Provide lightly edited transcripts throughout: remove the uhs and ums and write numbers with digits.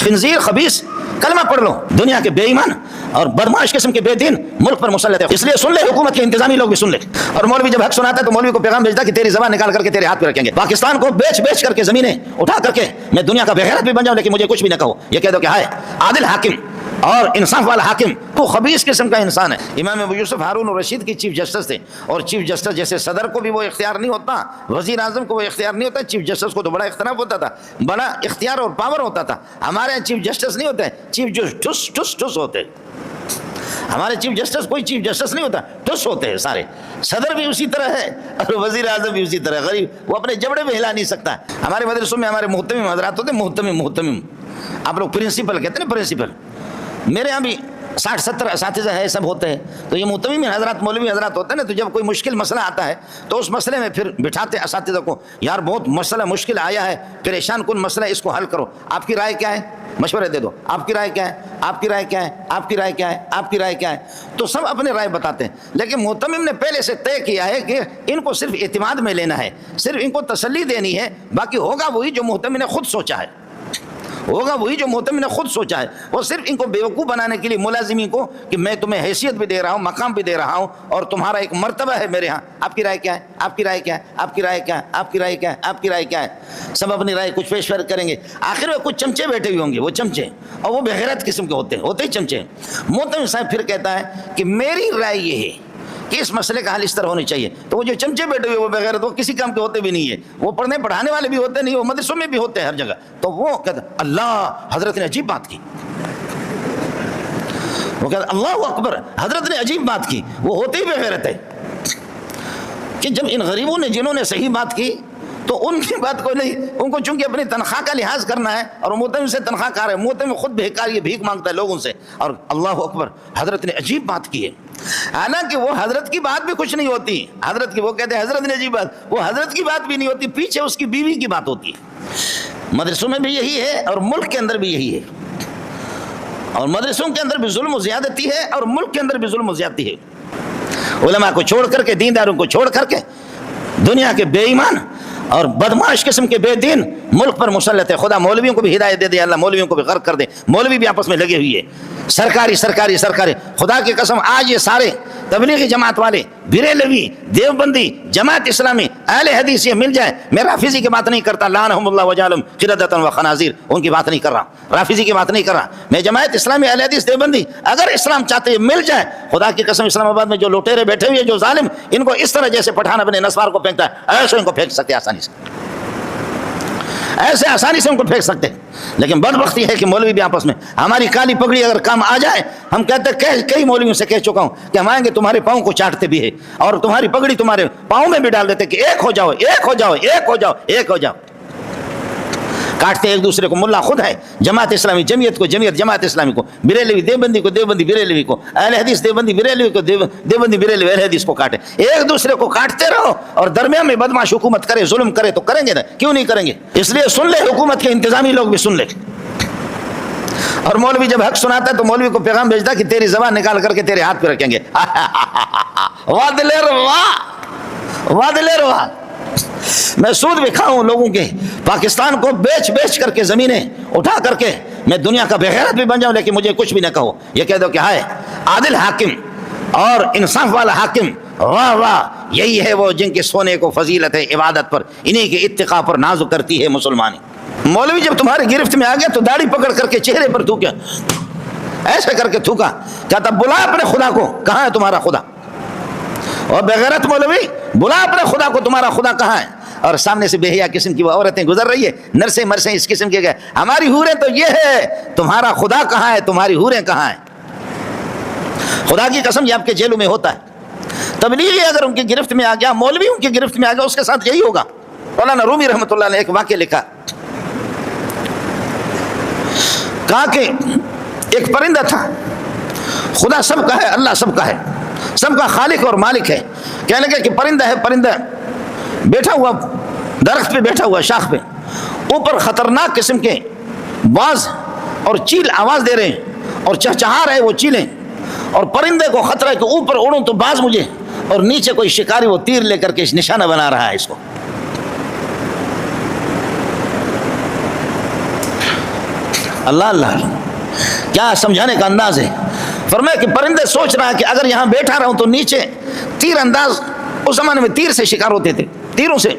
خنزیر خبیث کلمہ پڑھ لو، دنیا کے بے ایمان اور بدمعاش قسم کے بے دین ملک پر مسلط ہے، اس لیے سن لے، حکومت کے انتظامی لوگ بھی سن لے۔ اور مولوی جب حق سناتا ہے تو مولوی کو پیغام بھیجتا کہ تیری زبان نکال کر کے تیرے ہاتھ پہ رکھیں گے، پاکستان کو بیچ کر کے زمینیں اٹھا کر کے میں دنیا کا بغیرت بھی بن جاؤں لیکن مجھے کچھ بھی نہ کہو، یہ کہہ دو کہ ہائے عادل حاکم اور انصاف والا حاکم تو خبیث قسم کا انسان ہے۔ امام ابو یوسف ہارون الرشید کی چیف جسٹس تھے، اور چیف جسٹس جیسے صدر کو بھی وہ اختیار نہیں ہوتا، وزیر اعظم کو وہ اختیار نہیں ہوتا، چیف جسٹس کو تو بڑا اختلاف ہوتا تھا، بڑا اختیار اور پاور ہوتا تھا۔ ہمارے یہاں چیف جسٹس نہیں ہوتے، چیف جو ٹھس ہوتے، ہمارے چیف جسٹس کوئی چیف جسٹس نہیں ہوتا، ٹھس ہوتے ہیں سارے۔ صدر بھی اسی طرح ہے اور وزیر اعظم بھی اسی طرح، غریب وہ اپنے جبڑے میں ہلا نہیں سکتا۔ ہمارے مدرسوں میں ہمارے محتمم حضرات ہوتے، محتمم آپ لوگ پرنسپل کہتے ہیں نا، پرنسپل، میرے یہاں بھی 60-70 اساتذہ ہے، سب ہوتے ہیں، تو یہ محتمم حضرات مولوی حضرات ہوتے ہیں نا، تو جب کوئی مشکل مسئلہ آتا ہے تو اس مسئلے میں پھر بٹھاتے اساتذہ کو، یار بہت مسئلہ مشکل آیا ہے، پریشان کن مسئلہ، اس کو حل کرو، آپ کی رائے کیا ہے، مشورے دے دو، آپ کی رائے کیا ہے، آپ کی رائے کیا ہے، آپ کی رائے کیا ہے، آپ کی رائے کیا ہے، تو سب اپنی رائے بتاتے ہیں۔ لیکن محتمم نے پہلے سے طے کیا ہے کہ ان کو صرف اعتماد میں لینا ہے، صرف ان کو تسلی دینی ہے، باقی ہوگا وہی جو محتمم نے خود سوچا ہے، ہوگا وہی جو محتمم نے خود سوچا ہے۔ وہ صرف ان کو بیوقوف بنانے کے لیے ملازمین کو کہ میں تمہیں حیثیت بھی دے رہا ہوں، مقام بھی دے رہا ہوں، اور تمہارا ایک مرتبہ ہے میرے ہاں، آپ کی رائے کیا ہے، آپ کی رائے کیا ہے، آپ کی رائے کیا ہے، آپ کی رائے کیا ہے، آپ کی رائے کیا ہے، سب اپنی رائے کچھ پیش کریں گے۔ آخر میں کچھ چمچے بیٹھے ہوئے ہوں گے، وہ چمچے، اور وہ بغیرت قسم کے ہوتے ہی چمچے۔ محتمم صاحب پھر کہتا ہے کہ میری رائے یہ ہے کہ اس مسئلے کا حل اس طرح ہونی چاہیے، تو وہ جو چمچے بیٹھے ہوئے وہ بغیرت، وہ کسی کام کے ہوتے بھی نہیں ہے، وہ پڑھنے پڑھانے والے بھی ہوتے نہیں، وہ مدرسوں میں بھی ہوتے ہیں ہر جگہ، تو وہ کہتا اللہ، حضرت نے عجیب بات کی، وہ کہتا اللہ اکبر، حضرت نے عجیب بات کی، وہ ہوتے ہی بغیرت ہے کہ جب ان غریبوں نے جنہوں نے صحیح بات کی تو ان کی بات کو نہیں، ان کو چونکہ اپنی تنخواہ کا لحاظ کرنا ہے، اور محتمم سے تنخواہ کھا رہے ہیں، محتمم خود بھیک مانگتا ہے لوگوں سے، اور اللہ اکبر، حضرت نے عجیب بات کی ہے۔ حالانکہ وہ حضرت کی بات بھی کچھ نہیں ہوتی، حضرت کی، وہ کہتے ہیں حضرت نے عجیب بات، وہ حضرت کی بات بھی نہیں ہوتی، پیچھے اس کی بیوی کی بات ہوتی ہے۔ مدرسوں میں بھی یہی ہے اور ملک کے اندر بھی یہی ہے، اور مدرسوں کے اندر بھی ظلم و زیادتی ہے اور ملک کے اندر بھی ظلم و زیادتی ہے۔ علماء کو چھوڑ کر کے، دینداروں کو چھوڑ کر کے، دنیا کے بے ایمان اور بدمعاش قسم کے بے دین ملک پر مسلط ہے۔ خدا مولویوں کو بھی ہدایت دے دے، اللہ مولویوں کو بھی غرق کر دے، مولوی بھی آپس میں لگے ہوئے، سرکاری خدا کی قسم آج یہ سارے تبلیغی جماعت والے، بریلوی، دیوبندی، جماعت اسلامی، اہل حدیث یہ مل جائے، میں رافضی کی بات نہیں کرتا، لعنہم اللہ وجعلہم قردۃ وخنازیر، ان کی بات نہیں کر رہا، رافضی کی بات نہیں کر رہا، میں جماعت اسلامی، اہل حدیث، دیوبندی، اگر اسلام چاہتے ہیں مل جائے، خدا کی قسم اسلام آباد میں جو لوٹیرے بیٹھے ہوئے، جو ظالم، ان کو اس طرح جیسے پٹھان اپنے نسوار کو پھینکتا ہے ایسے ان کو پھینک سکتے آسانی سے، ایسے آسانی سے ان کو پھینک سکتے۔ لیکن بدبختی ہے کہ مولوی بھی آپس میں، ہماری کالی پگڑی اگر کام آ جائے، ہم کہتے ہیں کئی مولویوں سے کہہ چکا ہوں کہ ہم آئیں گے تمہارے پاؤں کو چاٹتے بھی ہے، اور تمہاری پگڑی تمہارے پاؤں میں بھی ڈال دیتے کہ ایک ہو جاؤ، ایک ہو جاؤ، ایک ہو جاؤ، ایک ہو جاؤ، کاٹتے ایک دوسرے کو۔ ملا خود ہے، جماعت اسلامی جمعیت کو جمعیت، جماعت اسلامی کو، بریلوی دیوبندی کو دیوبندی بریلوی کو، اہل حدیث دیوبندی بریلوی کو دیوبندی بریلوی اہل حدیث کو کاٹے، ایک دوسرے کو کاٹتے رہو، اور درمیان میں بدمعاش حکومت کرے، ظلم کرے تو کریں گے نا، کیوں نہیں کریں گے؟ اس لیے سن لے، حکومت کے انتظامی لوگ بھی سن لے۔ اور مولوی جب حق سناتا ہے تو مولوی کو پیغام بھیجتا کہ تیری زبان نکال کر کے تیرے ہاتھ پہ رکھیں گے، وعدلے روا، میں سود بھی کھاؤں لوگوں کے، پاکستان کو بیچ کر کے زمینیں اٹھا کر کے میں دنیا کا بغیرت بھی بن جاؤں لیکن مجھے کچھ بھی نہ کہو، یہ کہہ دو کہ ہائے عادل حاکم اور انصاف والا حاکم، واہ واہ، یہی ہے وہ جن کے سونے کو فضیلت ہے عبادت پر، انہی کے اتقاء پر ناز کرتی ہے مسلمانی۔ مولوی جب تمہارے گرفت میں آ گیا تو داڑھی پکڑ کر کے چہرے پر تھوکا، ایسے کر کے تھوکا، کہتا بلا اپنے خدا کو، کہاں ہے تمہارا خدا؟ اور بغیرت مولوی، بلا اپنے خدا کو، تمہارا خدا کہاں ہے؟ اور سامنے سے بے حیا قسم کی وہ عورتیں گزر رہی ہے، نرسیں مرسیں اس قسم کے گئے، ہماری حوریں تو یہ ہے، تمہارا خدا کہاں ہے؟ تمہاری حوریں کہاں ہیں؟ خدا کی قسم یہ آپ کے جیلوں میں ہوتا ہے۔ تبلیغی اگر ان کی گرفت میں آ گیا، مولوی ان کی گرفت میں آ گیا، اس کے ساتھ یہی ہوگا۔ مولانا رومی رحمۃ اللہ نے ایک واقعہ لکھا، کہا کہ ایک پرندہ تھا، خدا سب کا ہے، اللہ سب کا ہے، سب کا خالق اور مالک ہے، کہنے لگے کہ پرندہ ہے، پرندہ بیٹھا ہوا درخت پہ، بیٹھا ہوا شاخ پہ، اوپر خطرناک قسم کے باز اور چیل آواز دے رہے ہیں اور چہچہا رہے وہ چیلیں، اور پرندے کو خطرہ ہے کہ اوپر اڑوں تو باز مجھے، اور نیچے کوئی شکاری وہ تیر لے کر کے نشانہ بنا رہا ہے اس کو۔ اللہ اللہ کیا سمجھانے کا انداز ہے. فرمایا کہ پرندے سوچ رہا ہے کہ اگر یہاں بیٹھا رہوں تو نیچے تیر انداز، اس زمانے میں تیر سے شکار ہوتے تھے، تیروں سے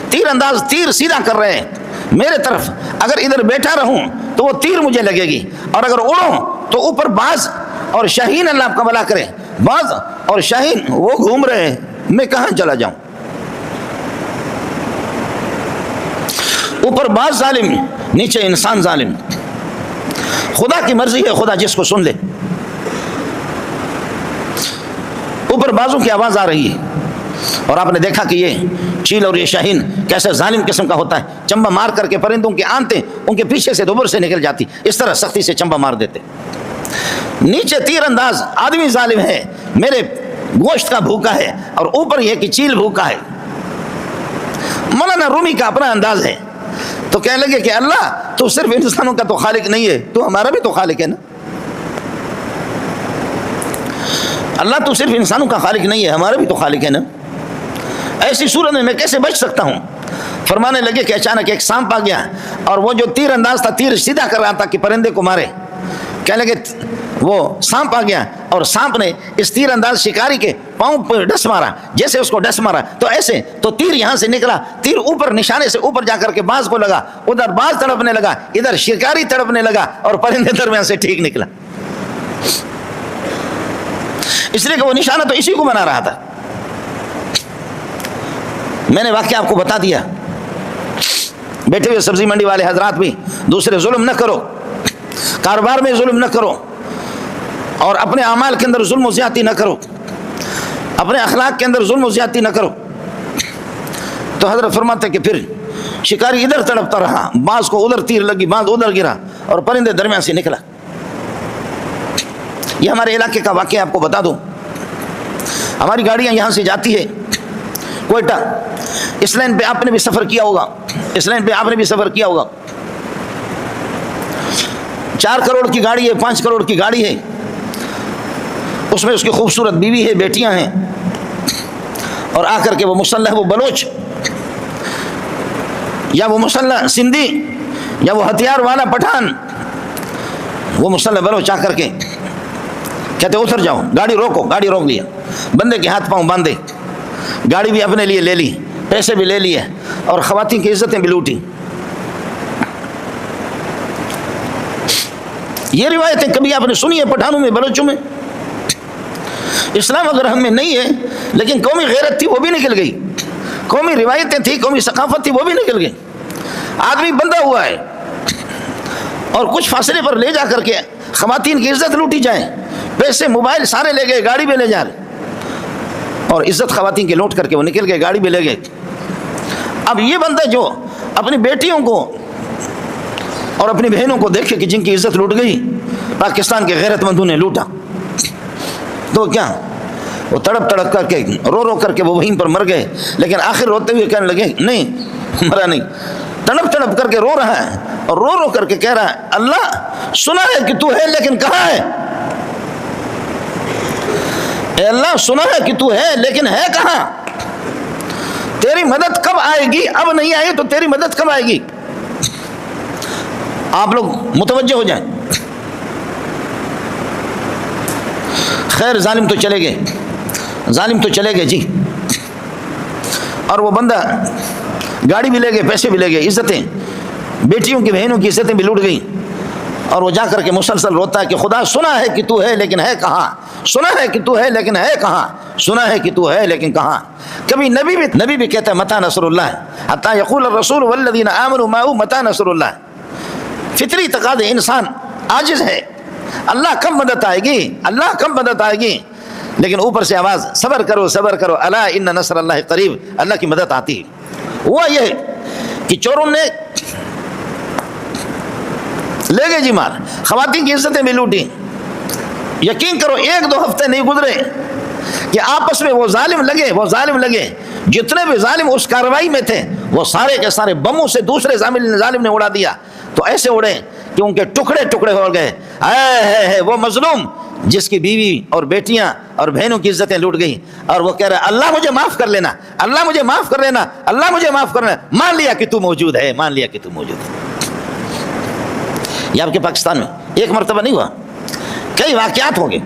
تیر انداز تیر سیدھا کر رہے ہیں میرے طرف، اگر ادھر بیٹھا رہوں تو وہ تیر مجھے لگے گی، اور اگر اڑوں تو اوپر باز اور شاہین، اللہ آپ کا بھلا کرے، باز اور شاہین وہ گھوم رہے ہیں، میں کہاں چلا جاؤں؟ اوپر باز ظالم، نیچے انسان ظالم. خدا کی مرضی ہے، خدا جس کو سن لے. اوپر بازوں کی آواز آ رہی ہے، اور آپ نے دیکھا کہ یہ چیل اور یہ شاہین کیسے ظالم قسم کا ہوتا ہے، چمبا مار کر کے پرندوں کی آنتیں ان کے پیچھے سے دوبر سے نکل جاتی، اس طرح سختی سے چمبا مار دیتے. نیچے تیر انداز آدمی ظالم ہے، میرے گوشت کا بھوکا ہے، اور اوپر یہ کہ چیل بھوکا ہے. مولانا رومی کا اپنا انداز ہے، تو کہنے لگے کہ اللہ تو صرف انسانوں کا تو خالق نہیں ہے، تو ہمارا بھی تو خالق ہے نا. اللہ تو صرف انسانوں کا خالق نہیں ہے، ہمارا بھی تو خالق ہے نا. ایسی صورت میں کیسے بچ سکتا ہوں؟ فرمانے لگے کہ اچانک ایک سانپ آ گیا، اور وہ جو تیر انداز تھا تیر سیدھا کر رہا تھا کہ پرندے کو مارے. کہنے لگے وہ سانپ آ گیا، اور سانپ نے اس تیر انداز شکاری کے پاؤں پر ڈس مارا. جیسے اس کو ڈس مارا تو ایسے تو تیر یہاں سے نکلا، تیر اوپر نشانے سے اوپر جا کر کے باز کو لگا، ادھر باز تڑپنے لگا، ادھر شکاری تڑپنے لگا، اور پرندے درمیان سے ٹھیک نکلا. اس لیے کہ وہ نشانہ تو اسی کو بنا رہا تھا. میں نے واقعہ آپ کو بتا دیا. بیٹھے ہوئے سبزی منڈی والے حضرات بھی دوسرے ظلم نہ کرو، کاروبار میں ظلم نہ کرو، اور اپنے اعمال کے اندر ظلم و زیادتی نہ کرو، اپنے اخلاق کے اندر ظلم و زیادتی نہ کرو. تو حضرت فرماتے کہ پھر شکاری ادھر تڑپتا رہا، باز کو ادھر تیر لگی، باز ادھر گرا، اور پرندے درمیان سے نکلا. یہ ہمارے علاقے کا واقعہ آپ کو بتا دوں. ہماری گاڑیاں یہاں سے جاتی ہے کوئٹہ. اس لائن پہ آپ نے بھی سفر کیا ہوگا، اس لائن پہ آپ نے بھی سفر کیا ہوگا. 4 کروڑ کی گاڑی ہے، 5 کروڑ کی گاڑی ہے، اس میں اس کی خوبصورت بیوی ہے، بیٹیاں ہیں، اور آ کر کے وہ مسلح وہ بلوچ یا وہ مسلح سندھی یا وہ ہتھیار والا پٹھان، وہ مسلح بلوچ آ کر کے کہتے اتر جاؤ، گاڑی روکو. گاڑی روک لیا، بندے کے ہاتھ پاؤں باندھے، گاڑی بھی اپنے لیے لے لی، پیسے بھی لے لیے، اور خواتین کی عزتیں بھی لوٹی. یہ روایتیں کبھی آپ نے سنی ہے پٹھانوں میں، بلوچوں میں؟ اسلام اگر ہم میں نہیں ہے، لیکن قومی غیرت تھی وہ بھی نکل گئی، قومی روایتیں تھی، قومی ثقافت تھی وہ بھی نکل گئی. آدمی بندہ ہوا ہے، اور کچھ فاصلے پر لے جا کر کے خواتین کی عزت لوٹی جائیں، پیسے موبائل سارے لے گئے، گاڑی بھی لے جا رہے، اور عزت خواتین کے لوٹ کر کے وہ نکل گئے، گاڑی بھی لے گئے. اب یہ بندہ جو اپنی بیٹیوں کو اور اپنی بہنوں کو دیکھے کہ جن کی عزت لوٹ گئی، پاکستان کے غیرت مندوں نے لوٹا، تو کیا وہ تڑپ تڑپ کر کے رو رو کر کے وہ وہیں پر مر گئے. لیکن آخر روتے ہوئے کہنے لگے نہیں مرا نہیں، تڑپ تڑپ کر کے رو رہا ہے، اور رو رو کر کے کہہ رہا ہے اللہ سنا ہے کہ تو ہے لیکن کہاں ہے؟ اے اللہ سنا ہے کہ تو ہے لیکن ہے کہاں؟ تیری مدد کب آئے گی؟ اب نہیں آئی تو تیری مدد کب آئے گی؟ آپ لوگ متوجہ ہو جائیں. خیر ظالم تو چلے گئے، ظالم تو چلے گئے جی، اور وہ بندہ گاڑی بھی لے گئے، پیسے بھی لے گئے، عزتیں، بیٹیوں کی بہنوں کی عزتیں بھی لوٹ گئیں. اور وہ جا کر کے مسلسل روتا ہے کہ خدا سنا ہے کہ تو ہے لیکن ہے کہاں، سنا ہے کہ تو ہے لیکن ہے کہاں، سنا ہے کہ تو ہے لیکن کہاں. کبھی نبی بھی کہتا ہے متی نصر اللہ، حتی یقول الرسول والذین آمنوا معه متی نصر اللہ. فطری تقاضے، انسان عاجز ہے، اللہ کب مدد آئے گی، اللہ کب مدد آئے گی. لیکن اوپر سے آواز صبر کرو صبر کرو، الا ان نصر اللہ قریب، اللہ کی مدد آتی ہے. ہوا یہ کہ چوروں نے لے گئے جی مال، خواتین کی عزتیں بھی لوٹی. یقین کرو 1-2 ہفتے نہیں گزرے کہ آپس میں وہ ظالم لگے، جتنے بھی ظالم اس کارروائی میں تھے وہ سارے کے سارے بموں سے دوسرے ظالم نے اڑا دیا. تو ایسے اڑے کہ ان کے ٹکڑے ٹکڑے ہو گئے. ہے وہ مظلوم جس کی بیوی اور بیٹیاں اور بہنوں کی عزتیں لوٹ گئی، اور وہ کہہ رہا ہے اللہ مجھے معاف کر لینا، اللہ مجھے معاف کر لینا، اللہ مجھے معاف کر لینا. مان لیا کہ تو موجود ہے، مان لیا کہ تو موجود ہے. یہ آپ کے پاکستان میں ایک مرتبہ نہیں ہوا, کئی واقعات ہوں گے.